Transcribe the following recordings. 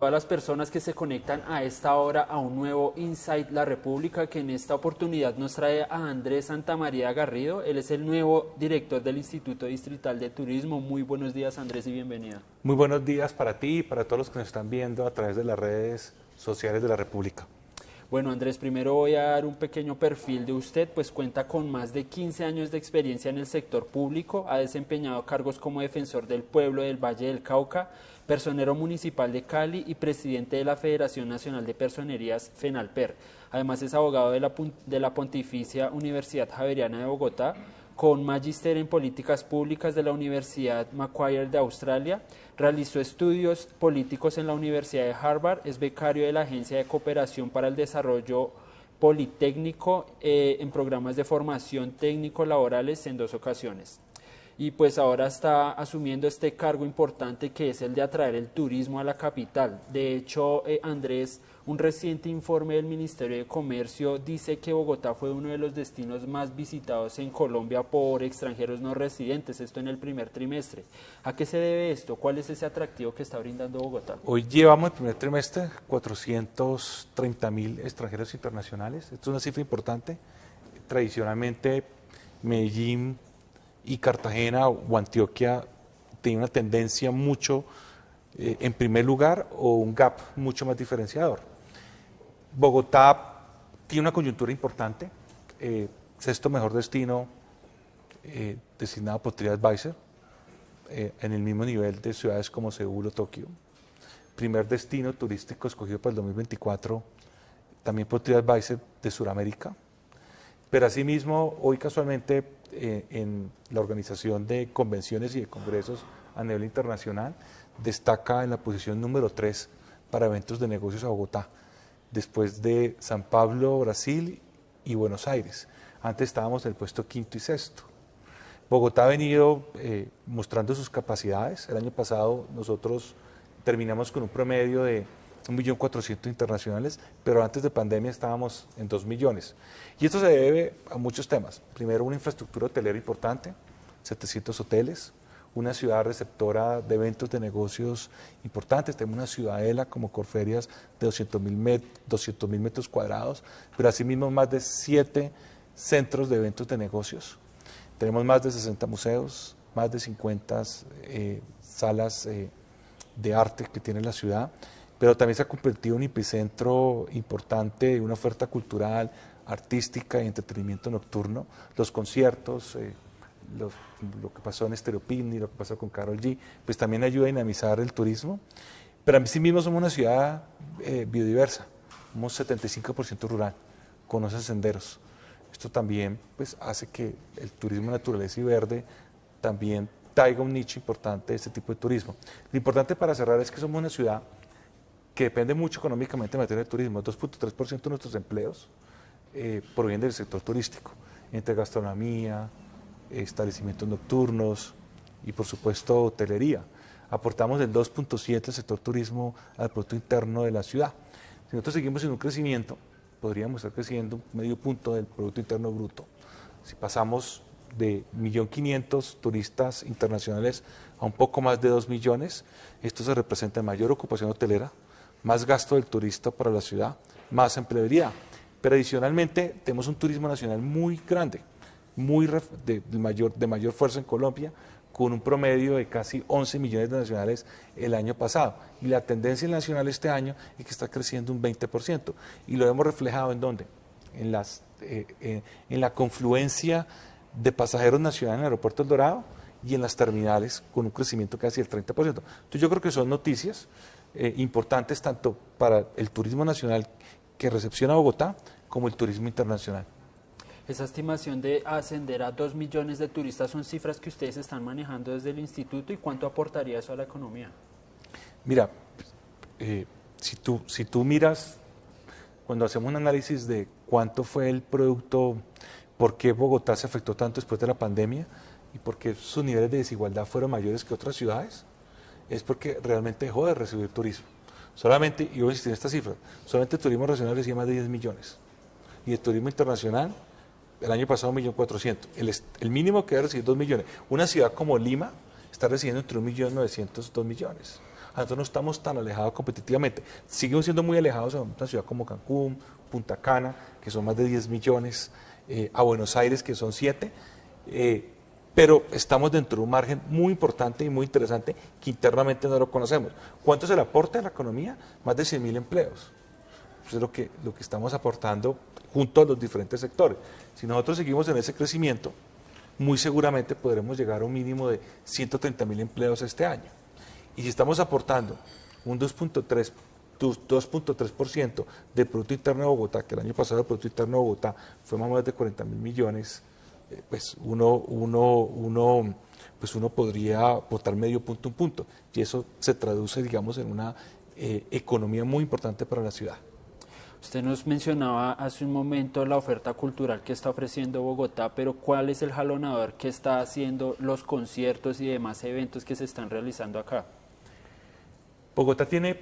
Todas las personas que se conectan a esta hora a un nuevo Inside La República, que en esta oportunidad nos trae a Andrés Santamaría Garrido. Él es el nuevo director del Instituto Distrital de Turismo. Muy buenos días, Andrés, y bienvenido. Muy buenos días para ti y para todos los que nos están viendo a través de las redes sociales de la República. Bueno, Andrés, primero voy a dar un pequeño perfil de usted, pues cuenta con más de 15 años de experiencia en el sector público, ha desempeñado cargos como defensor del pueblo del Valle del Cauca, personero municipal de Cali y presidente de la Federación Nacional de Personerías, FENALPER. Además es abogado de la Pontificia Universidad Javeriana de Bogotá, con magíster en políticas públicas de la Universidad Macquarie de Australia, realizó estudios políticos en la Universidad de Harvard, es becario de la Agencia de Cooperación para el Desarrollo Politécnico en programas de formación técnico-laborales en 2 ocasiones. Y pues ahora está asumiendo este cargo importante que es el de atraer el turismo a la capital. De hecho, Andrés, un reciente informe del Ministerio de Comercio dice que Bogotá fue uno de los destinos más visitados en Colombia por extranjeros no residentes, esto en el primer trimestre. ¿A qué se debe esto? ¿Cuál es ese atractivo que está brindando Bogotá? Hoy llevamos el primer trimestre 430.000 extranjeros internacionales. Esto es una cifra importante. Tradicionalmente Medellín y Cartagena o Antioquia tienen una tendencia mucho en primer lugar o un gap mucho más diferenciador. Bogotá tiene una coyuntura importante, sexto mejor destino designado por TripAdvisor, en el mismo nivel de ciudades como Seúl o Tokio. Primer destino turístico escogido para el 2024 también por TripAdvisor de Sudamérica. Pero asimismo, hoy casualmente en la organización de convenciones y de congresos a nivel internacional, destaca en la posición número 3 para eventos de negocios a Bogotá, después de San Pablo, Brasil y Buenos Aires. Antes estábamos en el puesto quinto y sexto. Bogotá ha venido mostrando sus capacidades. El año pasado nosotros terminamos con un promedio de 1.400.000 internacionales, pero antes de pandemia estábamos en 2 millones. Y esto se debe a muchos temas. Primero, una infraestructura hotelera importante, 700 hoteles, una ciudad receptora de eventos de negocios importantes. Tenemos una ciudadela como Corferias de 200.000 metros cuadrados, pero asimismo más de 7 centros de eventos de negocios. Tenemos más de 60 museos, más de 50 salas de arte que tiene la ciudad, pero también se ha convertido en un epicentro importante de una oferta cultural, artística y entretenimiento nocturno. Los conciertos, lo que pasó en Stereo Picnic, lo que pasó con Karol G, pues también ayuda a dinamizar el turismo. Pero sí mismo somos una ciudad biodiversa, somos 75% rural, con 11 senderos. Esto también pues, hace que el turismo naturaleza y verde también traiga un nicho importante de este tipo de turismo. Lo importante para cerrar es que somos una ciudad que depende mucho económicamente en materia de turismo. 2.3% de nuestros empleos provienen del sector turístico, entre gastronomía, establecimientos nocturnos y por supuesto hotelería. Aportamos el 2.7% del sector turismo al Producto Interno de la ciudad. Si nosotros seguimos en un crecimiento, podríamos estar creciendo medio punto del Producto Interno Bruto. Si pasamos de 1.500.000 turistas internacionales a un poco más de 2 millones, esto se representa en mayor ocupación hotelera, más gasto del turista para la ciudad, más empleabilidad. Pero adicionalmente tenemos un turismo nacional muy grande, de mayor fuerza en Colombia, con un promedio de casi 11 millones de nacionales el año pasado. Y la tendencia nacional este año es que está creciendo un 20%. Y lo hemos reflejado ¿en dónde? En la confluencia de pasajeros nacionales en el aeropuerto El Dorado y en las terminales con un crecimiento casi del 30%. Entonces yo creo que son noticias importantes tanto para el turismo nacional que recepciona Bogotá como el turismo internacional. Esa estimación de ascender a 2 millones de turistas son cifras que ustedes están manejando desde el instituto, ¿y cuánto aportaría eso a la economía? Mira, si tú miras, cuando hacemos un análisis de cuánto fue el producto, por qué Bogotá se afectó tanto después de la pandemia y por qué sus niveles de desigualdad fueron mayores que otras ciudades, es porque realmente dejó de recibir turismo. Solamente, y voy a insistir en esta cifra, solamente el turismo nacional recibe más de 10 millones. Y el turismo internacional, el año pasado 1.400.000. El mínimo que debe recibir 2 millones. Una ciudad como Lima está recibiendo entre 1.900.000 y 2 millones. nosotros no estamos tan alejados competitivamente. Seguimos siendo muy alejados a una ciudad como Cancún, Punta Cana, que son más de 10 millones, a Buenos Aires, que son 7, pero estamos dentro de un margen muy importante y muy interesante que internamente no lo conocemos. ¿Cuánto es el aporte a la economía? Más de 100.000 empleos. Eso es lo que estamos aportando junto a los diferentes sectores. Si nosotros seguimos en ese crecimiento, muy seguramente podremos llegar a un mínimo de 130.000 empleos este año. Y si estamos aportando un 2.3% del Producto Interno de Bogotá, que el año pasado el Producto Interno de Bogotá fue más o menos de 40.000 millones, pues uno podría aportar medio punto, un punto. Y eso se traduce, digamos, en una economía muy importante para la ciudad. Usted nos mencionaba hace un momento la oferta cultural que está ofreciendo Bogotá, pero ¿cuál es el jalonador que está haciendo los conciertos y demás eventos que se están realizando acá? Bogotá tiene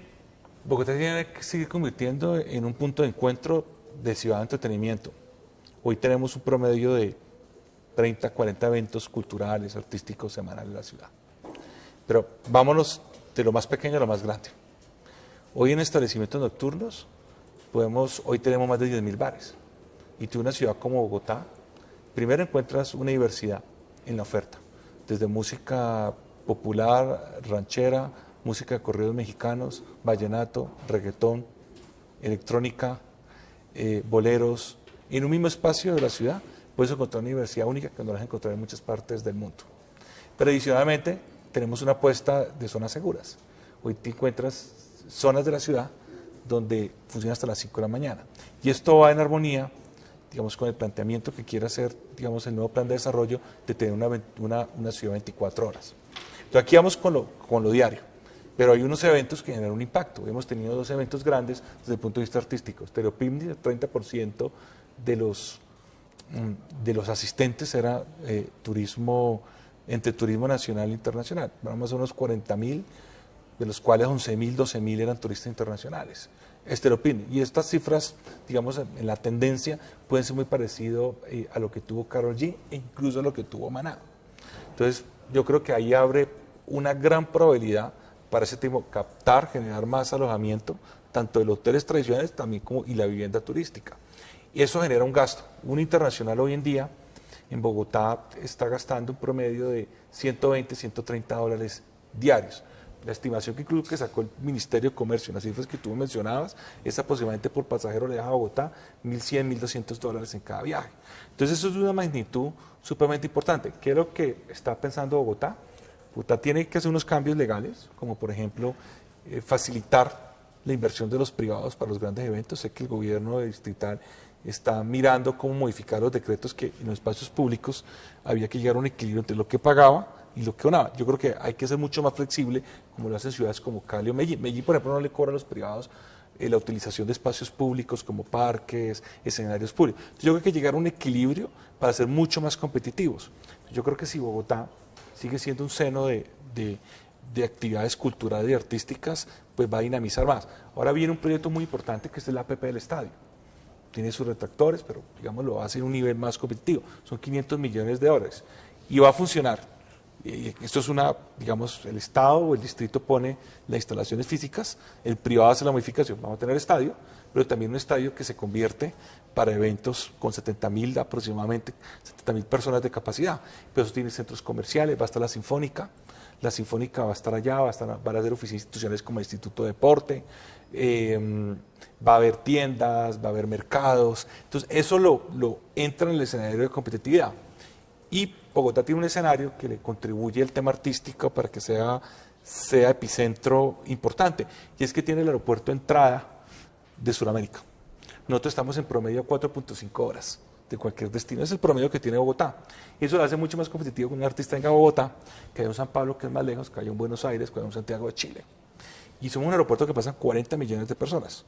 que seguir convirtiendo en un punto de encuentro de ciudad de entretenimiento. Hoy tenemos un promedio de 30, 40 eventos culturales, artísticos semanales en la ciudad. Pero vámonos de lo más pequeño a lo más grande. Hoy en establecimientos nocturnos, hoy tenemos más de 10.000 bares. Y tú en una ciudad como Bogotá, primero encuentras una diversidad en la oferta, desde música popular, ranchera, música de corridos mexicanos, vallenato, reggaetón, electrónica, boleros. En un mismo espacio de la ciudad puedes encontrar una diversidad única que no la vas a encontrar en muchas partes del mundo. Pero adicionalmente tenemos una apuesta de zonas seguras. Hoy te encuentras zonas de la ciudad donde funciona hasta las 5 de la mañana. Y esto va en armonía, digamos, con el planteamiento que quiere hacer, digamos, el nuevo plan de desarrollo de tener una ciudad 24 horas. Entonces aquí vamos con lo diario, pero hay unos eventos que generan un impacto. Hemos tenido 2 eventos grandes desde el punto de vista artístico. Stereopicnic, el 30% de los asistentes era turismo nacional e internacional. Más o menos 40.000, de los cuales 11.000, 12.000 eran turistas internacionales. Stereopicnic. Y estas cifras, digamos, en la tendencia, pueden ser muy parecidas a lo que tuvo Karol G e incluso a lo que tuvo Maná. Entonces, yo creo que ahí abre una gran probabilidad para ese tipo captar, generar más alojamiento, tanto de los hoteles tradicionales también y la vivienda turística. Y eso genera un gasto. Un internacional hoy en día en Bogotá está gastando un promedio de 120, 130 dólares diarios. La estimación que incluso que sacó el Ministerio de Comercio, las cifras que tú mencionabas, es aproximadamente por pasajero le deja a Bogotá 1.100, 1.200 dólares en cada viaje. Entonces eso es de una magnitud supremamente importante. ¿Qué es lo que está pensando Bogotá? Bogotá tiene que hacer unos cambios legales, como por ejemplo facilitar la inversión de los privados para los grandes eventos. Sé que el gobierno distrital está mirando cómo modificar los decretos que en los espacios públicos había que llegar a un equilibrio entre lo que pagaba y lo que donaba. Yo creo que hay que ser mucho más flexible, como lo hacen ciudades como Cali o Medellín. Medellín, por ejemplo, no le cobra a los privados la utilización de espacios públicos como parques, escenarios públicos. Entonces, yo creo que hay que llegar a un equilibrio para ser mucho más competitivos. Yo creo que si Bogotá sigue siendo un seno de actividades culturales y artísticas, pues va a dinamizar más. Ahora viene un proyecto muy importante que es el APP del estadio. Tiene sus retractores, pero digamos lo va a hacer a un nivel más competitivo. Son 500 millones de dólares y va a funcionar. Esto es digamos, el Estado o el distrito pone las instalaciones físicas, el privado hace la modificación. Vamos a tener estadio, pero también un estadio que se convierte para eventos con 70.000 aproximadamente, 70.000 personas de capacidad. Pero eso tiene centros comerciales, va a estar la Sinfónica va a estar allá, van a hacer oficinas institucionales como el Instituto de Deporte, va a haber tiendas, va a haber mercados. Entonces eso lo entra en el escenario de competitividad. Y Bogotá tiene un escenario que le contribuye al tema artístico para que sea epicentro importante, y es que tiene el aeropuerto de entrada de Sudamérica. Nosotros estamos en promedio a 4.5 horas de cualquier destino. Es el promedio que tiene Bogotá. Y eso lo hace mucho más competitivo que un artista venga a Bogotá, que haya un San Pablo que es más lejos, que haya un Buenos Aires, que haya un Santiago de Chile. Y somos un aeropuerto que pasan 40 millones de personas.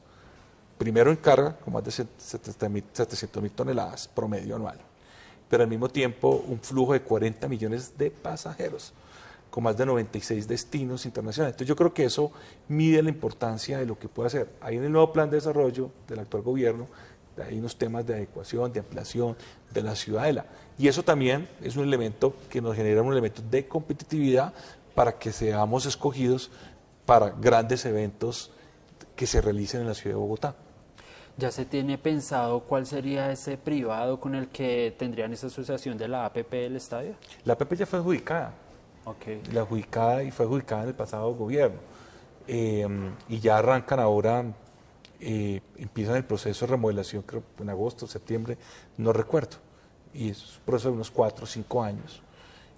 Primero en carga, con más de 700.000 toneladas promedio anual. Pero al mismo tiempo un flujo de 40 millones de pasajeros, con más de 96 destinos internacionales. Entonces yo creo que eso mide la importancia de lo que puede hacer. Ahí en el nuevo plan de desarrollo del actual gobierno hay unos temas de adecuación, de ampliación de la ciudadela. Y eso también es un elemento que nos genera un elemento de competitividad para que seamos escogidos para grandes eventos que se realicen en la ciudad de Bogotá. ¿Ya se tiene pensado cuál sería ese privado con el que tendrían esa asociación de la APP del estadio? La APP ya fue adjudicada. Okay. La adjudicada y fue adjudicada en el pasado gobierno. Y ya arrancan ahora, empiezan el proceso de remodelación, creo en agosto, septiembre, no recuerdo. Y es un proceso de unos 4 o 5 años.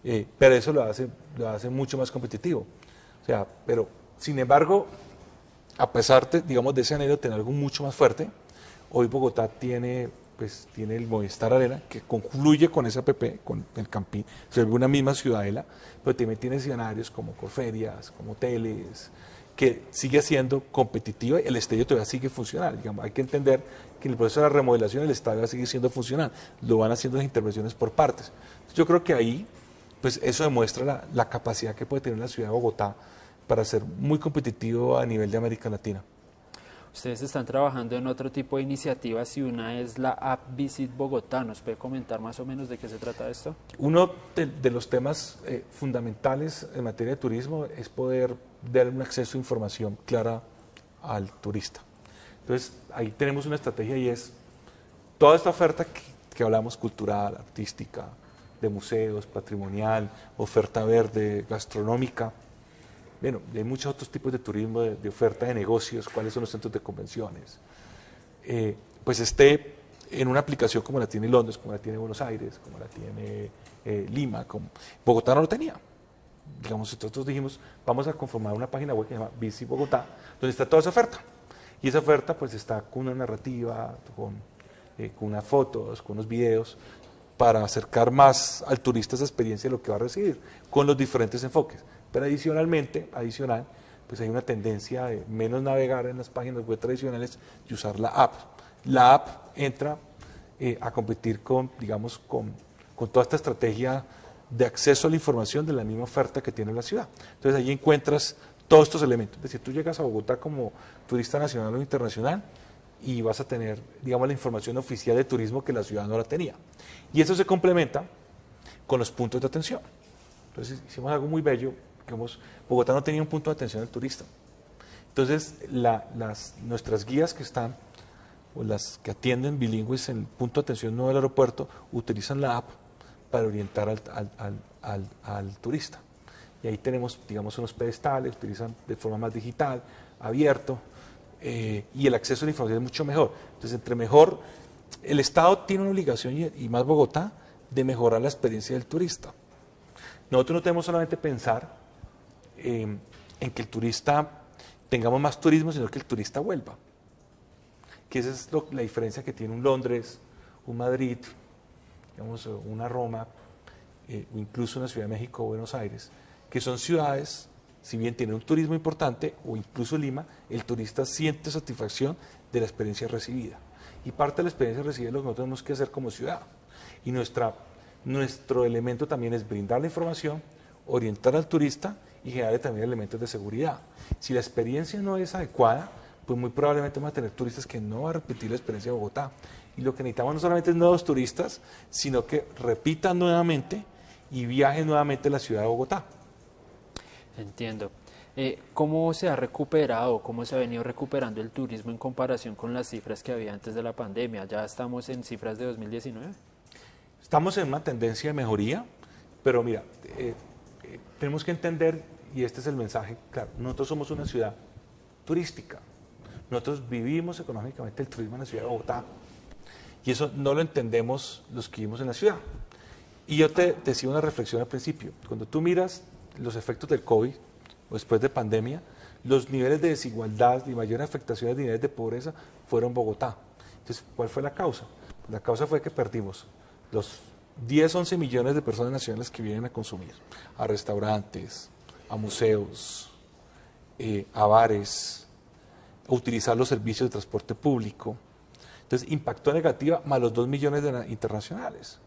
Pero eso lo hace mucho más competitivo. O sea, pero sin embargo, a pesar de, digamos, de ese anhelo de tener algo mucho más fuerte, hoy Bogotá tiene el Movistar Arena, que confluye con esa APP, con el Campín, se vuelve una misma ciudadela, pero también tiene escenarios como Corferias, como hoteles, que sigue siendo competitiva y el estadio todavía sigue funcional. Digamos, hay que entender que en el proceso de la remodelación el estadio sigue siendo funcional, lo van haciendo las intervenciones por partes. Entonces, yo creo que ahí, pues eso demuestra la capacidad que puede tener la ciudad de Bogotá para ser muy competitivo a nivel de América Latina. Ustedes están trabajando en otro tipo de iniciativas y una es la app Visit Bogotá. ¿Nos puede comentar más o menos de qué se trata esto? Uno de los temas fundamentales en materia de turismo es poder dar un acceso a información clara al turista. Entonces, ahí tenemos una estrategia y es toda esta oferta que hablamos, cultural, artística, de museos, patrimonial, oferta verde, gastronómica. Bueno, hay muchos otros tipos de turismo, de oferta de negocios, cuáles son los centros de convenciones. Pues esté en una aplicación como la tiene Londres, como la tiene Buenos Aires, como la tiene Lima. Bogotá no lo tenía. Digamos, nosotros dijimos, vamos a conformar una página web que se llama Visit Bogotá, donde está toda esa oferta. Y esa oferta pues está con una narrativa, con unas fotos, con unos videos, para acercar más al turista esa experiencia de lo que va a recibir, con los diferentes enfoques. Pero adicional, pues hay una tendencia de menos navegar en las páginas web tradicionales y usar la app. La app entra a competir con toda esta estrategia de acceso a la información de la misma oferta que tiene la ciudad. Entonces ahí encuentras todos estos elementos. Es decir, tú llegas a Bogotá como turista nacional o internacional y vas a tener, digamos, la información oficial de turismo que la ciudad no la tenía. Y eso se complementa con los puntos de atención. Entonces hicimos algo muy bello. Digamos, Bogotá no tenía un punto de atención al turista. Entonces, nuestras guías que están, o las que atienden bilingües en el punto de atención nuevo del aeropuerto, utilizan la app para orientar al turista. Y ahí tenemos, digamos, unos pedestales, utilizan de forma más digital, abierto, y el acceso a la información es mucho mejor. Entonces, entre mejor, el Estado tiene una obligación, y más Bogotá, de mejorar la experiencia del turista. Nosotros no tenemos solamente pensar en que el turista, tengamos más turismo, sino que el turista vuelva. Que esa es la diferencia que tiene un Londres, un Madrid, digamos, una Roma, o incluso una Ciudad de México o Buenos Aires, que son ciudades, si bien tienen un turismo importante, o incluso Lima, el turista siente satisfacción de la experiencia recibida. Y parte de la experiencia recibida es lo que nosotros tenemos que hacer como ciudad. Y nuestro elemento también es brindar la información, orientar al turista y generar también elementos de seguridad. Si la experiencia no es adecuada, pues muy probablemente vamos a tener turistas que no van a repetir la experiencia de Bogotá. Y lo que necesitamos no solamente es nuevos turistas, sino que repitan nuevamente y viajen nuevamente a la ciudad de Bogotá. Entiendo. ¿Cómo se ha recuperado, cómo se ha venido recuperando el turismo en comparación con las cifras que había antes de la pandemia? ¿Ya estamos en cifras de 2019? Estamos en una tendencia de mejoría, pero mira, tenemos que entender, y este es el mensaje, claro, nosotros somos una ciudad turística, nosotros vivimos económicamente el turismo en la ciudad de Bogotá, y eso no lo entendemos los que vivimos en la ciudad. Y yo te decía una reflexión al principio, cuando tú miras los efectos del COVID, o después de pandemia, los niveles de desigualdad y mayor afectación de niveles de pobreza fueron Bogotá. Entonces, ¿cuál fue la causa? La causa fue que perdimos los 10, 11 millones de personas nacionales que vienen a consumir, a restaurantes, a museos, a bares, a utilizar los servicios de transporte público. Entonces, impactó negativa más los 2 millones de internacionales.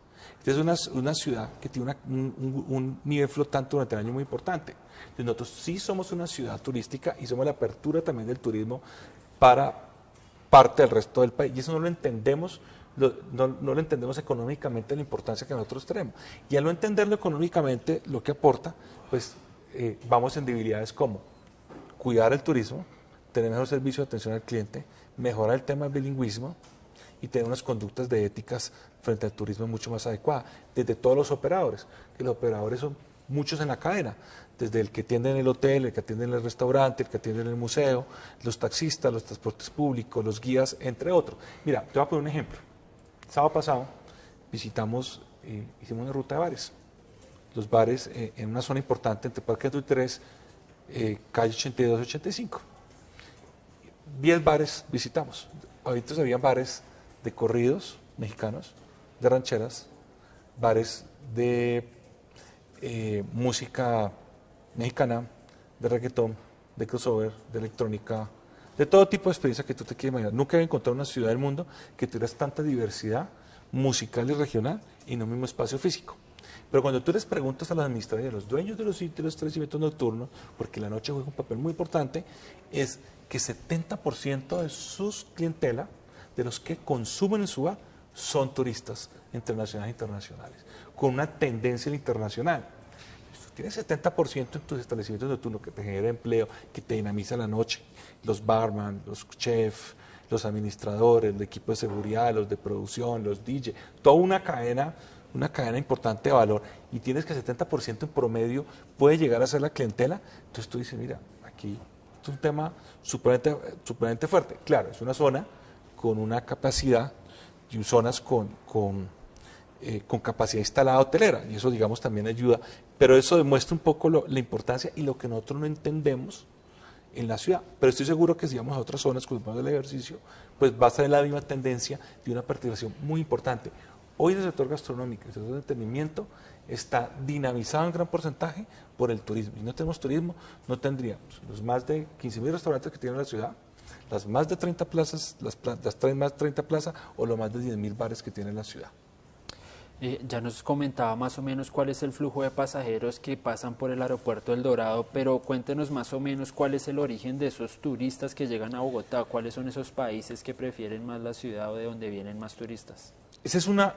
Entonces, es una ciudad que tiene un nivel flotante durante el año muy importante. Entonces, nosotros sí somos una ciudad turística y somos la apertura también del turismo para parte del resto del país. Y eso no lo entendemos. No lo entendemos económicamente la importancia que nosotros tenemos. Y al no entenderlo económicamente, lo que aporta, pues vamos en debilidades como cuidar el turismo, tener mejor servicio de atención al cliente, mejorar el tema del bilingüismo y tener unas conductas de éticas frente al turismo mucho más adecuadas, desde todos los operadores, que los operadores son muchos en la cadena, desde el que atiende en el hotel, el que atiende en el restaurante, el que atiende en el museo, los taxistas, los transportes públicos, los guías, entre otros. Mira, te voy a poner un ejemplo. El sábado pasado visitamos, hicimos una ruta de bares. Los bares en una zona importante entre Parque 3, calle 82-85. 10 bares visitamos. Ahorita había bares de corridos mexicanos, de rancheras, bares de música mexicana, de reggaetón, de crossover, de electrónica, de todo tipo de experiencia que tú te quieras imaginar. Nunca había encontrado una ciudad del mundo que tuvieras tanta diversidad musical y regional en un mismo espacio físico. Pero cuando tú les preguntas a los administradores, a los dueños de los sitios, de los establecimientos nocturnos, porque la noche juega un papel muy importante, es que 70% de sus clientela, de los que consumen en su bar, son turistas internacionales e internacionales, con una tendencia internacional. Si tú tienes 70% en tus establecimientos nocturnos que te genera empleo, que te dinamiza la noche, los barman, los chefs, los administradores, el equipo de seguridad, los de producción, los DJ, toda una cadena importante de valor, y tienes que 70% en promedio puede llegar a ser la clientela, entonces tú dices, mira, aquí es un tema supremamente fuerte. Claro, es una zona con una capacidad y zonas con capacidad instalada hotelera, y eso, digamos, también ayuda, pero eso demuestra un poco la importancia y lo que nosotros no entendemos en la ciudad. Pero estoy seguro que si vamos a otras zonas con el ejercicio, pues va a estar en la misma tendencia de una participación muy importante. Hoy el sector gastronómico, el sector de entretenimiento está dinamizado en gran porcentaje por el turismo. Si no tenemos turismo, no tendríamos los más de 15.000 restaurantes que tiene la ciudad, las más de 30 plazas, las más de 30 plazas o los más de 10.000 bares que tiene la ciudad. Ya nos comentaba más o menos cuál es el flujo de pasajeros que pasan por el aeropuerto El Dorado, pero cuéntenos más o menos cuál es el origen de esos turistas que llegan a Bogotá, cuáles son esos países que prefieren más la ciudad o de donde vienen más turistas. Esa es una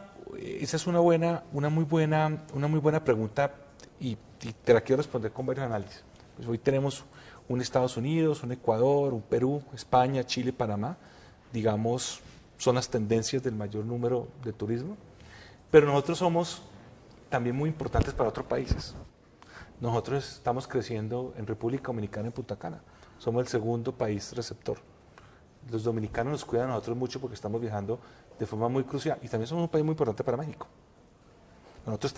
muy buena pregunta y te la quiero responder con varios análisis. Pues hoy tenemos un Estados Unidos, un Ecuador, un Perú, España, Chile, Panamá, digamos, son las tendencias del mayor número de turismo. Pero nosotros somos también muy importantes para otros países. Nosotros estamos creciendo en República Dominicana, en Punta Cana. Somos el segundo país receptor. Los dominicanos nos cuidan a nosotros mucho porque estamos viajando de forma muy crucial. Y también somos un país muy importante para México. Pero nosotros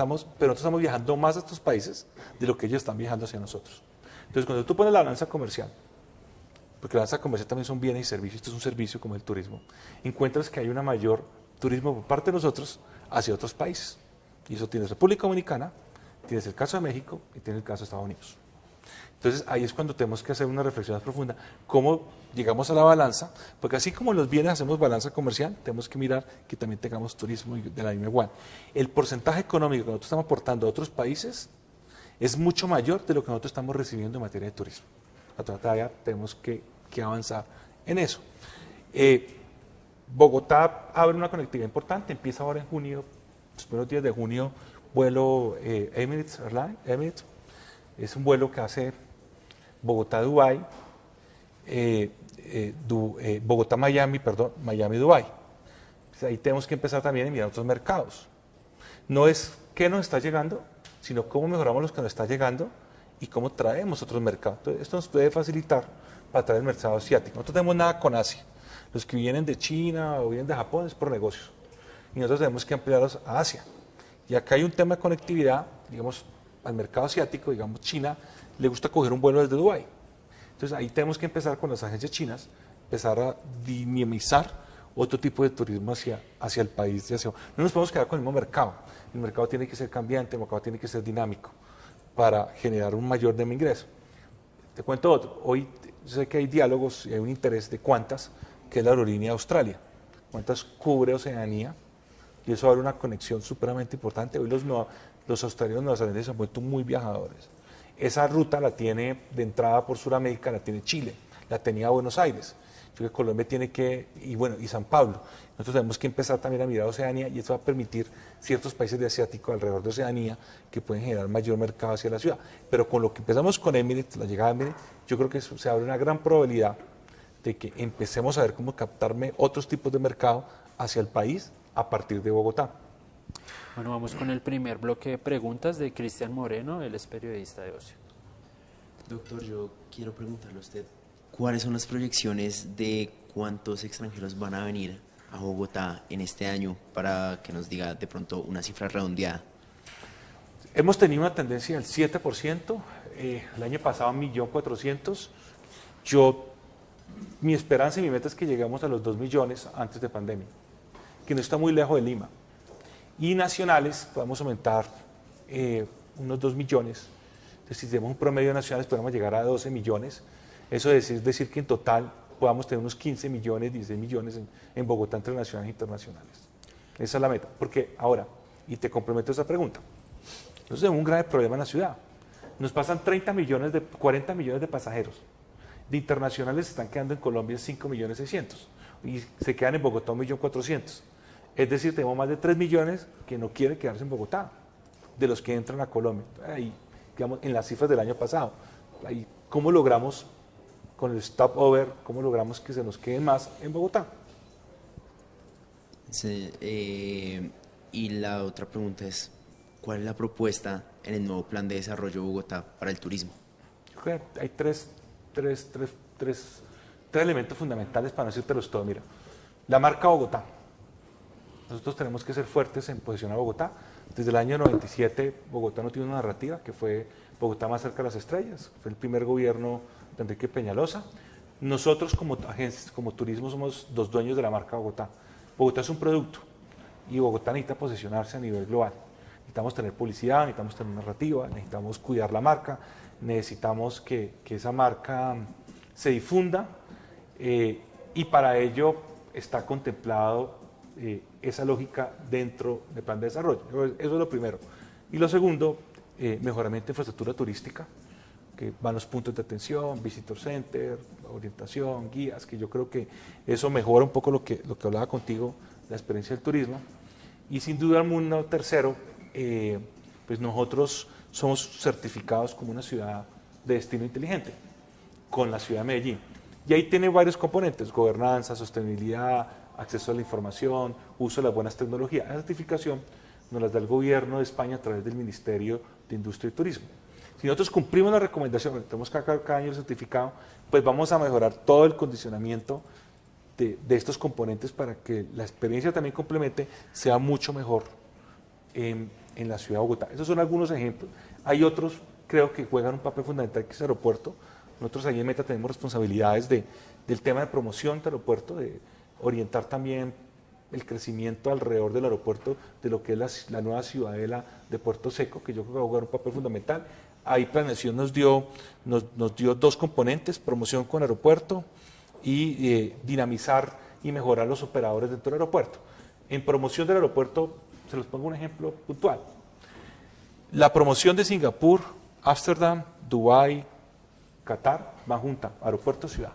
estamos viajando más a estos países de lo que ellos están viajando hacia nosotros. Entonces, cuando tú pones la balanza comercial, porque la balanza comercial también son bienes y servicios, esto es un servicio como el turismo, encuentras que hay una mayor turismo por parte de nosotros hacia otros países. Y eso tienes República Dominicana, tienes el caso de México y tienes el caso de Estados Unidos. Entonces ahí es cuando tenemos que hacer una reflexión más profunda. ¿Cómo llegamos a la balanza? Porque así como los bienes hacemos balanza comercial, tenemos que mirar que también tengamos turismo de la misma igual. El porcentaje económico que nosotros estamos aportando a otros países es mucho mayor de lo que nosotros estamos recibiendo en materia de turismo. Todavía tenemos que avanzar en eso. Bogotá abre una conectividad importante, empieza ahora en junio, los primeros días de junio, vuelo Emirates Airlines. Emirates es un vuelo que hace Bogotá-Dubái, Miami-Dubái. Pues ahí tenemos que empezar también a mirar otros mercados. No es qué nos está llegando, sino cómo mejoramos los que nos está llegando y cómo traemos otros mercados. Entonces, esto nos puede facilitar para traer el mercado asiático. Nosotros no tenemos nada con Asia. Los que vienen de China o vienen de Japón es por negocios. Y nosotros tenemos que ampliarlos a Asia. Y acá hay un tema de conectividad, digamos, al mercado asiático, digamos, China le gusta coger un vuelo desde Dubái. Entonces ahí tenemos que empezar con las agencias chinas, empezar a dinamizar otro tipo de turismo hacia el país. No nos podemos quedar con el mismo mercado. El mercado tiene que ser cambiante, el mercado tiene que ser dinámico para generar un mayor de ingreso. Te cuento otro. Hoy sé que hay diálogos y hay un interés de Qantas, que es la aerolínea de Australia. Qantas cubre Oceanía y eso abre una conexión supremamente importante. Hoy los australianos neozelandeses se han vuelto muy viajadores. Esa ruta la tiene de entrada por Sudamérica, la tiene Chile, la tenía Buenos Aires. Yo creo que Colombia tiene que, y bueno, y San Pablo, nosotros tenemos que empezar también a mirar a Oceanía y eso va a permitir ciertos países de Asiático alrededor de Oceanía que pueden generar mayor mercado hacia la ciudad. Pero con lo que empezamos con Emirates, la llegada de Emirates, yo creo que se abre una gran probabilidad de que empecemos a ver cómo captarme otros tipos de mercado hacia el país a partir de Bogotá. Bueno, vamos con el primer bloque de preguntas de Cristian Moreno, él es periodista de Ocio. Doctor, yo quiero preguntarle a usted, ¿cuáles son las proyecciones de cuántos extranjeros van a venir a Bogotá en este año para que nos diga de pronto una cifra redondeada? Hemos tenido una tendencia del 7%, el año pasado 1.400.000. Mi esperanza y mi meta es que lleguemos a los 2 millones antes de pandemia, que no está muy lejos de Lima. Y nacionales podemos aumentar unos 2 millones. Entonces, si tenemos un promedio nacional, podemos llegar a 12 millones. Eso es decir que en total podamos tener unos 15 millones, 16 millones en Bogotá entre nacionales e internacionales. Esa es la meta. Porque ahora, y te complemento esa pregunta, nosotros tenemos un grave problema en la ciudad. Nos pasan 40 millones de pasajeros. De internacionales se están quedando en Colombia 5.600.000 y se quedan en Bogotá 1.400.000. Es decir, tenemos más de 3 millones que no quieren quedarse en Bogotá, de los que entran a Colombia. Ahí, digamos, en las cifras del año pasado. Ahí, ¿cómo logramos, con el stopover, cómo logramos que se nos queden más en Bogotá? Sí, y la otra pregunta es, ¿cuál es la propuesta en el nuevo plan de desarrollo de Bogotá para el turismo? Yo creo que hay tres elementos fundamentales para no decírtelos todo. Mira, la marca Bogotá. Nosotros tenemos que ser fuertes en posicionar a Bogotá. Desde el año 97, Bogotá no tiene una narrativa, que fue Bogotá más cerca de las estrellas. Fue el primer gobierno de Enrique Peñalosa. Nosotros como agencias, como turismo, somos los dueños de la marca Bogotá. Bogotá es un producto y Bogotá necesita posicionarse a nivel global. Necesitamos tener publicidad, necesitamos tener narrativa, necesitamos cuidar la marca, necesitamos que esa marca se difunda y para ello está contemplado esa lógica dentro del plan de desarrollo. Eso es lo primero. Y lo segundo, mejoramiento de infraestructura turística, que van los puntos de atención, visitor center, orientación, guías, que yo creo que eso mejora un poco lo que hablaba contigo, la experiencia del turismo. Y sin duda alguna, tercero, pues nosotros somos certificados como una ciudad de destino inteligente, con la ciudad de Medellín. Y ahí tiene varios componentes: gobernanza, sostenibilidad, acceso a la información, uso de las buenas tecnologías. La certificación nos las da el gobierno de España a través del Ministerio de Industria y Turismo. Si nosotros cumplimos la recomendación, tenemos cada año el certificado, pues vamos a mejorar todo el condicionamiento de estos componentes para que la experiencia también complemente sea mucho mejor en la ciudad de Bogotá. Esos son algunos ejemplos. Hay otros, creo que juegan un papel fundamental, que es el aeropuerto. Nosotros ahí en Meta tenemos responsabilidades del tema de promoción del aeropuerto, de orientar también el crecimiento alrededor del aeropuerto, de lo que es la nueva ciudadela de Puerto Seco, que yo creo que va a jugar un papel fundamental. Ahí Planeación nos dio 2 componentes: promoción con aeropuerto y dinamizar y mejorar los operadores dentro del aeropuerto. En promoción del aeropuerto, se los pongo un ejemplo puntual. La promoción de Singapur, Ámsterdam, Dubái, Qatar, va junta, aeropuerto-ciudad.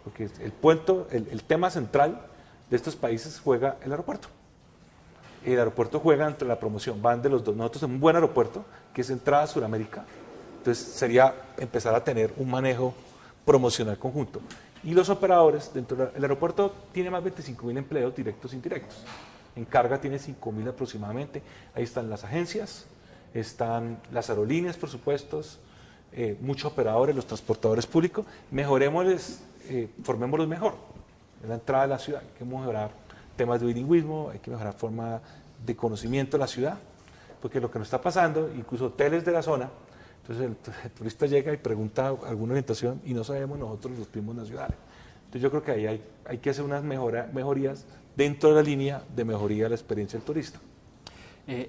Porque el tema central de estos países juega el aeropuerto. El aeropuerto juega entre la promoción, van de los dos. Nosotros tenemos un buen aeropuerto, que es entrada a Sudamérica, entonces sería empezar a tener un manejo promocional conjunto. Y los operadores, dentro del aeropuerto tiene más de 25.000 empleos directos e indirectos. En carga tiene 5.000 aproximadamente. Ahí están las agencias, están las aerolíneas, por supuesto, muchos operadores, los transportadores públicos. Mejorémosles, formémoslos mejor. En la entrada de la ciudad hay que mejorar temas de bilingüismo, hay que mejorar forma de conocimiento de la ciudad, porque lo que nos está pasando, incluso hoteles de la zona, entonces el turista llega y pregunta alguna orientación y no sabemos nosotros los primos nacionales. Entonces yo creo que ahí hay que hacer unas mejorías dentro de la línea de mejoría de la experiencia del turista.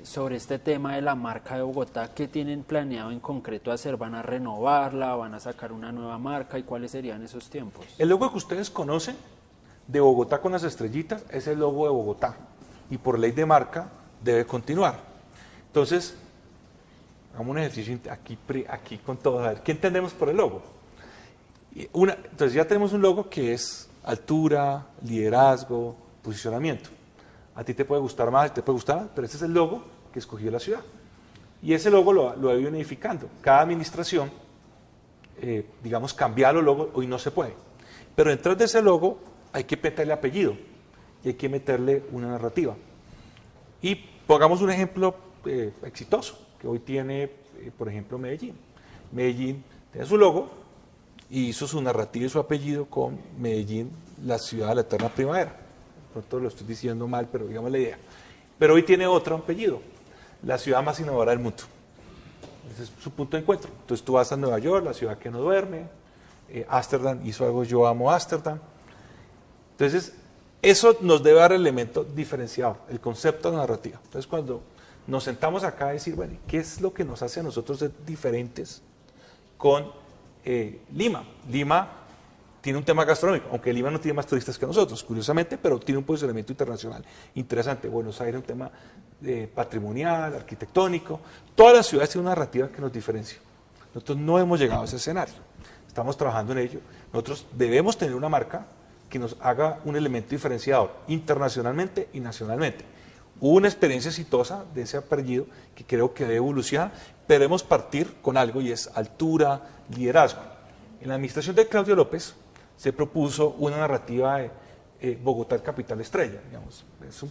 Sobre este tema de la marca de Bogotá, ¿qué tienen planeado en concreto hacer? ¿Van a renovarla? ¿Van a sacar una nueva marca? ¿Y cuáles serían esos tiempos? El logo que ustedes conocen de Bogotá con las estrellitas es el logo de Bogotá y por ley de marca debe continuar. Entonces, hagamos un ejercicio aquí con todos, a ver, ¿qué entendemos por el logo? Entonces ya tenemos un logo que es altura, liderazgo, posicionamiento. A ti te puede gustar más, te puede gustar más, pero ese es el logo que escogió la ciudad. Y ese logo lo ha ido unificando. Cada administración, digamos, cambiar los logos hoy no se puede. Pero detrás de ese logo hay que meterle apellido y hay que meterle una narrativa. Y pongamos un ejemplo exitoso que hoy tiene, por ejemplo, Medellín. Medellín tiene su logo y hizo su narrativa y su apellido con Medellín, la ciudad de la eterna primavera. Pronto lo estoy diciendo mal, pero digamos la idea. Pero hoy tiene otro apellido, la ciudad más innovadora del mundo. Ese es su punto de encuentro. Entonces tú vas a Nueva York, la ciudad que no duerme. Ámsterdam hizo algo, yo amo Ámsterdam. Entonces, eso nos debe dar el elemento diferenciado, el concepto de narrativa. Entonces, cuando nos sentamos acá a decir, bueno, ¿qué es lo que nos hace a nosotros ser diferentes con Lima? Lima tiene un tema gastronómico, aunque Lima no tiene más turistas que nosotros, curiosamente, pero tiene un posicionamiento internacional interesante. Buenos Aires un tema patrimonial, arquitectónico. Todas las ciudades tienen una narrativa que nos diferencia. Nosotros no hemos llegado a ese escenario. Estamos trabajando en ello. Nosotros debemos tener una marca que nos haga un elemento diferenciador internacionalmente y nacionalmente. Hubo una experiencia exitosa de ese apellido que creo que debe evolucionar, pero debemos partir con algo y es altura, liderazgo. En la administración de Claudio López se propuso una narrativa de Bogotá, capital estrella. Digamos. Es un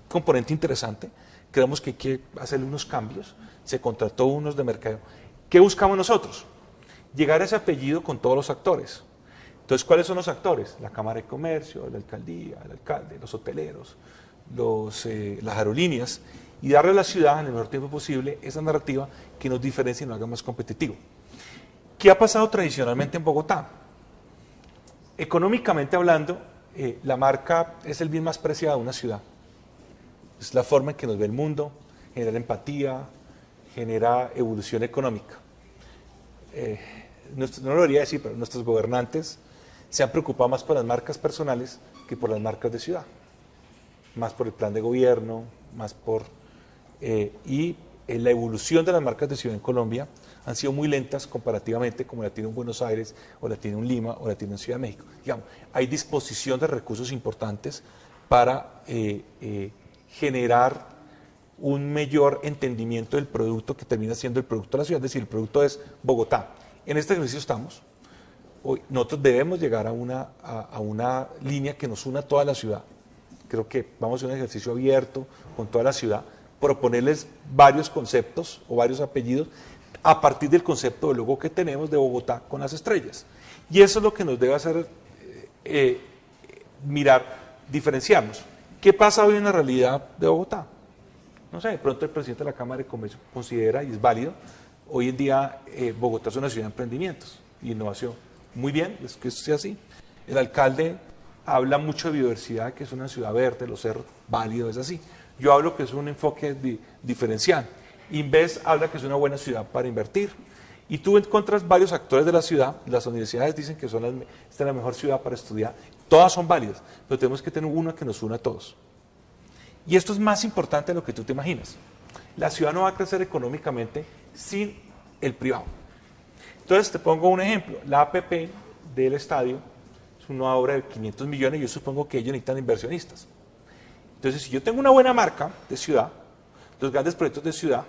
componente interesante. Creemos que hay que hacerle unos cambios. Se contrató unos de mercadeo. ¿Qué buscamos nosotros? Llegar a ese apellido con todos los actores. Entonces, ¿cuáles son los actores? La Cámara de Comercio, la Alcaldía, el alcalde, los hoteleros, las aerolíneas, y darle a la ciudad en el menor tiempo posible esa narrativa que nos diferencie y nos haga más competitivo. ¿Qué ha pasado tradicionalmente en Bogotá? Económicamente hablando, la marca es el bien más preciado de una ciudad. Es la forma en que nos ve el mundo, genera empatía, genera evolución económica. No lo debería decir, pero nuestros gobernantes se han preocupado más por las marcas personales que por las marcas de ciudad. Más por el plan de gobierno, más por... la evolución de las marcas de ciudad en Colombia han sido muy lentas comparativamente como la tiene un Buenos Aires, o la tiene un Lima, o la tiene un Ciudad de México. Digamos, hay disposición de recursos importantes para generar un mayor entendimiento del producto que termina siendo el producto de la ciudad, es decir, el producto es Bogotá. En este ejercicio estamos. Hoy nosotros debemos llegar a una línea que nos una a toda la ciudad. Creo que vamos a hacer un ejercicio abierto con toda la ciudad, proponerles varios conceptos o varios apellidos a partir del concepto del logo que tenemos de Bogotá con las estrellas. Y eso es lo que nos debe hacer diferenciarnos. ¿Qué pasa hoy en la realidad de Bogotá? No sé, de pronto el presidente de la Cámara de Comercio considera, y es válido, hoy en día Bogotá es una ciudad de emprendimientos y innovación. Muy bien, es que eso sea así. El alcalde habla mucho de biodiversidad, que es una ciudad verde, los cerros, válido, es así. Yo hablo que es un enfoque diferencial. Inves habla que es una buena ciudad para invertir. Y tú encuentras varios actores de la ciudad, las universidades dicen que esta es la mejor ciudad para estudiar. Todas son válidas, pero tenemos que tener una que nos una a todos. Y esto es más importante de lo que tú te imaginas. La ciudad no va a crecer económicamente sin el privado. Entonces te pongo un ejemplo. La APP del estadio es una obra de 500 millones y yo supongo que ellos necesitan inversionistas. Entonces, si yo tengo una buena marca de ciudad, los grandes proyectos de ciudad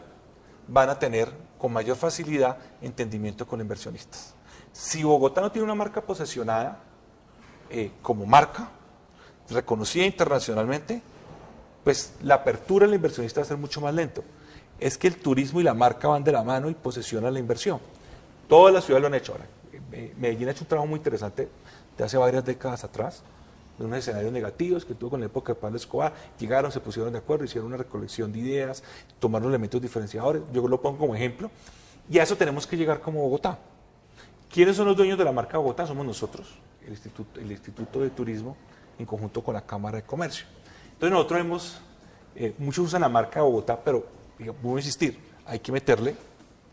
van a tener con mayor facilidad entendimiento con inversionistas. Si Bogotá no tiene una marca posesionada como marca, reconocida internacionalmente, pues la apertura del inversionista va a ser mucho más lento. Es que el turismo y la marca van de la mano y posesionan la inversión. Todas las ciudades lo han hecho ahora. Medellín ha hecho un trabajo muy interesante de hace varias décadas atrás, de unos escenarios negativos que tuvo con la época de Pablo Escobar, llegaron, se pusieron de acuerdo, hicieron una recolección de ideas, tomaron elementos diferenciadores, yo lo pongo como ejemplo, y a eso tenemos que llegar como Bogotá. ¿Quiénes son los dueños de la marca Bogotá? Somos nosotros, el Instituto de Turismo, en conjunto con la Cámara de Comercio. Entonces nosotros muchos usan la marca Bogotá, pero voy a insistir, hay que meterle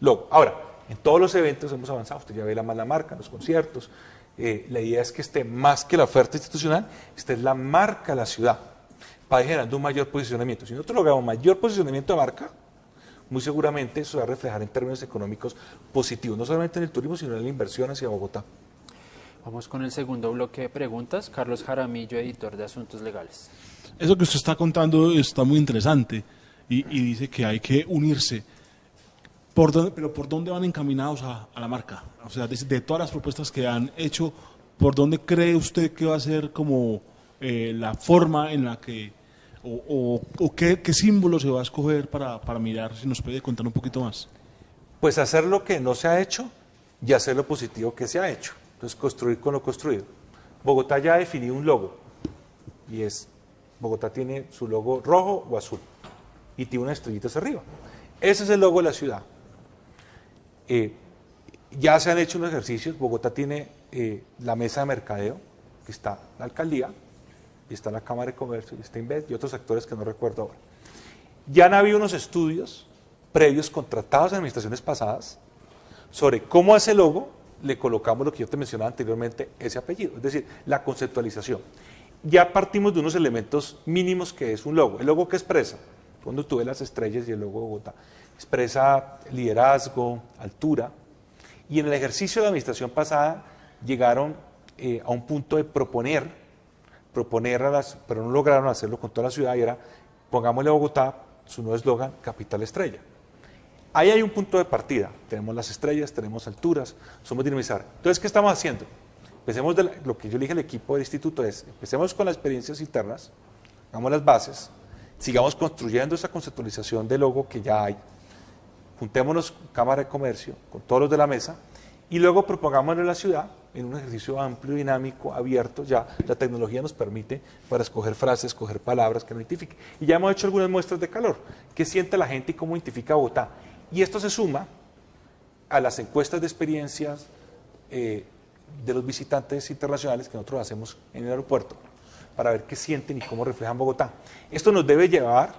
logo. Ahora, en todos los eventos hemos avanzado, usted ya ve la marca, en los conciertos. La idea es que esté más que la oferta institucional, esta es la marca de la ciudad, para ir generando un mayor posicionamiento. Si nosotros logramos mayor posicionamiento de marca, muy seguramente eso va a reflejar en términos económicos positivos, no solamente en el turismo, sino en la inversión hacia Bogotá. Vamos con el segundo bloque de preguntas. Carlos Jaramillo, editor de Asuntos Legales. Eso que usted está contando está muy interesante y dice que hay que unirse. Pero ¿por dónde van encaminados a la marca? O sea, de todas las propuestas que han hecho, ¿por dónde cree usted que va a ser como la forma en la que, o qué símbolo se va a escoger para mirar? Si nos puede contar un poquito más. Pues hacer lo que no se ha hecho y hacer lo positivo que se ha hecho. Entonces, construir con lo construido. Bogotá ya ha definido un logo y Bogotá tiene su logo rojo o azul y tiene unas estrellitas arriba. Ese es el logo de la ciudad. Ya se han hecho unos ejercicios. Bogotá tiene la mesa de mercadeo, que está la alcaldía, y está la Cámara de Comercio, y está Inves, y otros actores que no recuerdo ahora. Ya han habido unos estudios previos contratados en administraciones pasadas sobre cómo a ese logo le colocamos lo que yo te mencionaba anteriormente, ese apellido, es decir, la conceptualización. Ya partimos de unos elementos mínimos que es un logo. ¿El logo qué expresa? Cuando tú ves las estrellas y el logo de Bogotá, expresa liderazgo, altura, y en el ejercicio de la administración pasada llegaron a un punto de proponer pero no lograron hacerlo con toda la ciudad, y era, pongámosle a Bogotá su nuevo eslogan, Capital Estrella. Ahí hay un punto de partida, tenemos las estrellas, tenemos alturas, somos dinamizar. Entonces, ¿qué estamos haciendo? Empecemos lo que yo le dije al equipo del instituto es, empecemos con las experiencias internas, hagamos las bases, sigamos construyendo esa conceptualización del logo que ya hay, juntémonos con Cámara de Comercio, con todos los de la mesa, y luego propongámoslo en la ciudad en un ejercicio amplio, dinámico, abierto. Ya la tecnología nos permite para escoger frases, escoger palabras que nos identifiquen. Y ya hemos hecho algunas muestras de calor. ¿Qué siente la gente y cómo identifica Bogotá? Y esto se suma a las encuestas de experiencias de los visitantes internacionales que nosotros hacemos en el aeropuerto para ver qué sienten y cómo reflejan Bogotá. Esto nos debe llevar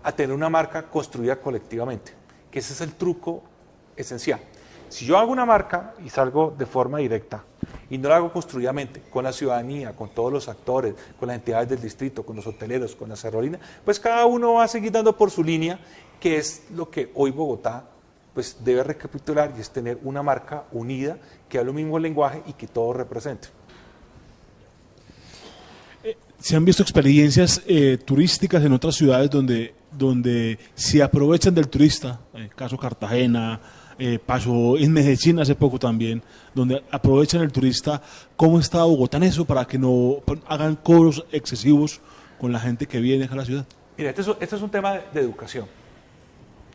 a tener una marca construida colectivamente, que ese es el truco esencial. Si yo hago una marca y salgo de forma directa y no la hago construidamente con la ciudadanía, con todos los actores, con las entidades del distrito, con los hoteleros, con las aerolíneas, pues cada uno va a seguir dando por su línea, que es lo que hoy Bogotá pues debe recapitular, y es tener una marca unida que hable el mismo lenguaje y que todo represente. ¿Se han visto experiencias turísticas en otras ciudades donde se aprovechan del turista? Caso Cartagena, pasó en Medellín hace poco también, donde aprovechan el turista. ¿Cómo está Bogotá en eso para que no hagan cobros excesivos con la gente que viene a la ciudad? Mira, este es un tema de educación.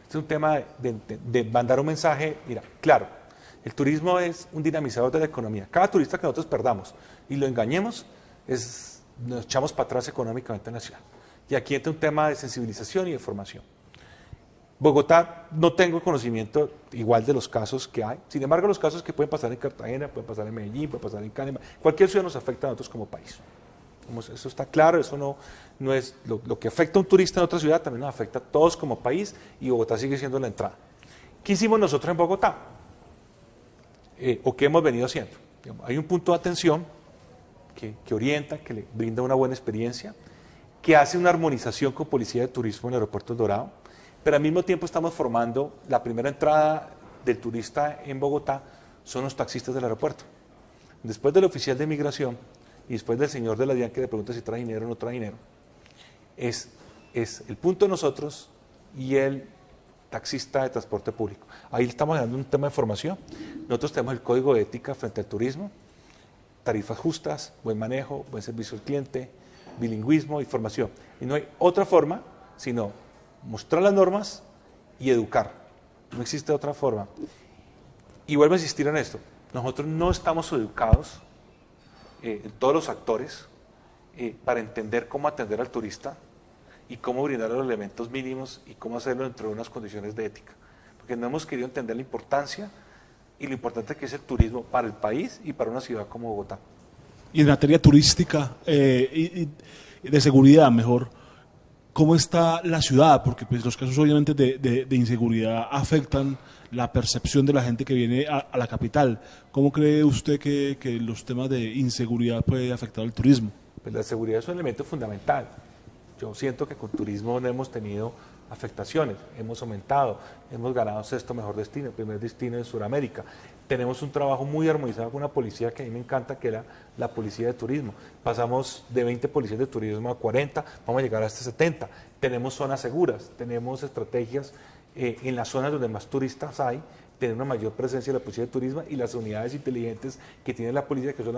Este es un tema de mandar un mensaje. Mira, claro, el turismo es un dinamizador de la economía. Cada turista que nosotros perdamos y lo engañemos, nos echamos para atrás económicamente en la ciudad. Y aquí entra un tema de sensibilización y de formación. Bogotá, no tengo conocimiento igual de los casos que hay. Sin embargo, los casos que pueden pasar en Cartagena, pueden pasar en Medellín, pueden pasar en Cali, cualquier ciudad nos afecta a nosotros como país. Eso está claro, eso no es lo que afecta a un turista en otra ciudad, también nos afecta a todos como país, y Bogotá sigue siendo la entrada. ¿Qué hicimos nosotros en Bogotá? ¿O qué hemos venido haciendo? Hay un punto de atención que orienta, que le brinda una buena experiencia, que hace una armonización con Policía de Turismo en el Aeropuerto El Dorado, pero al mismo tiempo estamos formando la primera entrada del turista en Bogotá, son los taxistas del aeropuerto. Después del oficial de migración y después del señor de la DIAN que le pregunta si trae dinero o no trae dinero, es el punto de nosotros y el taxista de transporte público. Ahí estamos dando un tema de formación. Nosotros tenemos el código de ética frente al turismo, tarifas justas, buen manejo, buen servicio al cliente, bilingüismo y formación. Y no hay otra forma sino mostrar las normas y educar. No existe otra forma. Y vuelvo a insistir en esto. Nosotros no estamos educados, todos los actores, para entender cómo atender al turista y cómo brindar los elementos mínimos y cómo hacerlo dentro de unas condiciones de ética. Porque no hemos querido entender la importancia y lo importante que es el turismo para el país y para una ciudad como Bogotá. Y en materia turística y de seguridad, mejor, ¿cómo está la ciudad? Porque pues, los casos obviamente de inseguridad afectan la percepción de la gente que viene a la capital. ¿Cómo cree usted que los temas de inseguridad pueden afectar al turismo? Pues la seguridad es un elemento fundamental. Yo siento que con turismo no hemos tenido afectaciones, hemos aumentado, hemos ganado sexto mejor destino, el primer destino en Sudamérica. Tenemos un trabajo muy armonizado con una policía que a mí me encanta, que era la policía de turismo. Pasamos de 20 policías de turismo a 40, vamos a llegar hasta 70. Tenemos zonas seguras, tenemos estrategias en las zonas donde más turistas hay, tener una mayor presencia de la policía de turismo y las unidades inteligentes que tiene la policía, que son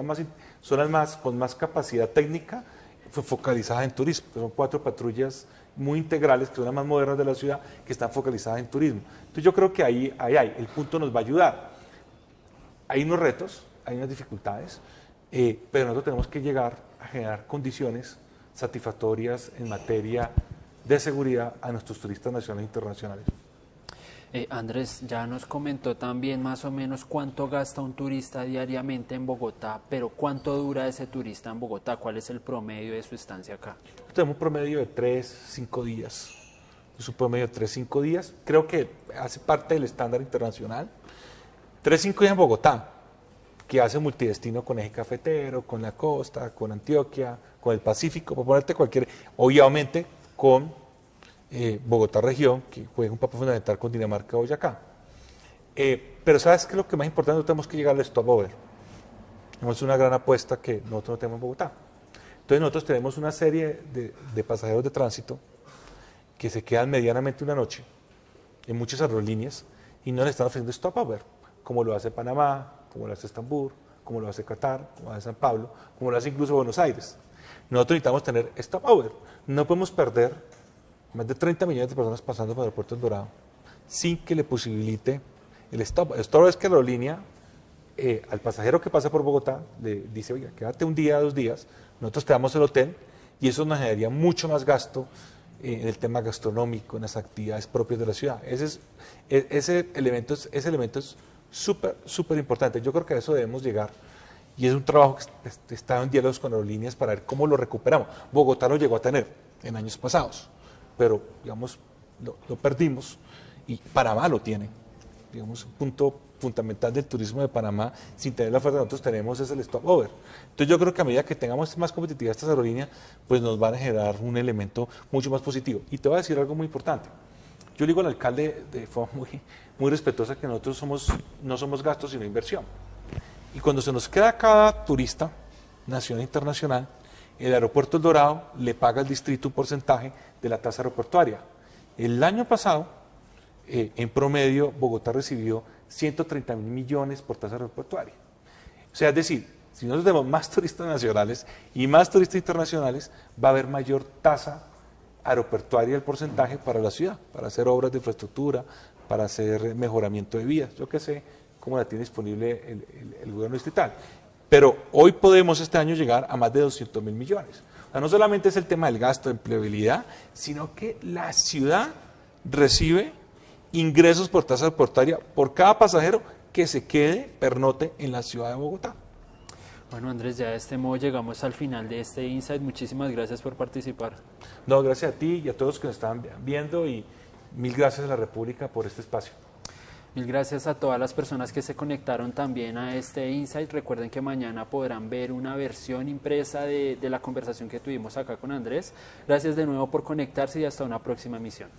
las más con más capacidad técnica focalizadas en turismo, que son 4 patrullas muy integrales, que son las más modernas de la ciudad, que están focalizadas en turismo. Entonces yo creo que ahí hay, el punto nos va a ayudar. Hay unos retos, hay unas dificultades, pero nosotros tenemos que llegar a generar condiciones satisfactorias en materia de seguridad a nuestros turistas nacionales e internacionales. Andrés, ya nos comentó también más o menos cuánto gasta un turista diariamente en Bogotá, pero cuánto dura ese turista en Bogotá, cuál es el promedio de su estancia acá. Tenemos un promedio de 3-5 días. Es un promedio de 3-5 días. Creo que hace parte del estándar internacional. 3-5 días en Bogotá, que hace multidestino con Eje Cafetero, con la costa, con Antioquia, con el Pacífico, por ponerte cualquier, obviamente con Bogotá región, que juega un papel fundamental con Dinamarca o Boyacá. Pero ¿sabes qué es lo que más importante? Nosotros tenemos que llegar al stopover. Es una gran apuesta que nosotros no tenemos en Bogotá. Entonces nosotros tenemos una serie de pasajeros de tránsito que se quedan medianamente una noche en muchas aerolíneas y no le están ofreciendo stopover, como lo hace Panamá, como lo hace Estambul, como lo hace Qatar, como lo hace San Pablo, como lo hace incluso Buenos Aires. Nosotros necesitamos tener stopover. No podemos perder más de 30 millones de personas pasando por el aeropuerto del Dorado sin que le posibilite el stop. El stop es que la aerolínea al pasajero que pasa por Bogotá le dice, oiga, quédate un día, 2 días, nosotros te damos el hotel y eso nos generaría mucho más gasto en el tema gastronómico, en las actividades propias de la ciudad. Ese elemento es súper importante. Yo creo que a eso debemos llegar y es un trabajo que está en diálogos con aerolíneas para ver cómo lo recuperamos. Bogotá lo llegó a tener en años pasados, pero digamos lo perdimos y Panamá lo tiene. Digamos, un punto fundamental del turismo de Panamá, sin tener la oferta que nosotros tenemos, es el stopover. Entonces yo creo que a medida que tengamos más competitividad estas aerolíneas, pues nos van a generar un elemento mucho más positivo. Y te voy a decir algo muy importante. Yo le digo al alcalde de forma muy respetuosa que nosotros no somos gastos, sino inversión. Y cuando se nos queda cada turista, nacional e internacional, el aeropuerto El Dorado le paga al distrito un porcentaje de la tasa aeroportuaria. El año pasado, en promedio, Bogotá recibió 130.000 millones por tasa aeroportuaria. O sea, es decir, si nosotros tenemos más turistas nacionales y más turistas internacionales, va a haber mayor tasa aeroportuaria del porcentaje para la ciudad, para hacer obras de infraestructura, para hacer mejoramiento de vías, yo qué sé, cómo la tiene disponible el gobierno distrital. Pero hoy podemos este año llegar a más de 200.000 millones. O sea, no solamente es el tema del gasto de empleabilidad, sino que la ciudad recibe ingresos por tasa aeroportuaria por cada pasajero que se quede pernote en la ciudad de Bogotá. Bueno, Andrés, ya de este modo llegamos al final de este Insight. Muchísimas gracias por participar. No, gracias a ti y a todos los que nos están viendo y mil gracias a la República por este espacio. Mil gracias a todas las personas que se conectaron también a este Insight. Recuerden que mañana podrán ver una versión impresa de la conversación que tuvimos acá con Andrés. Gracias de nuevo por conectarse y hasta una próxima emisión.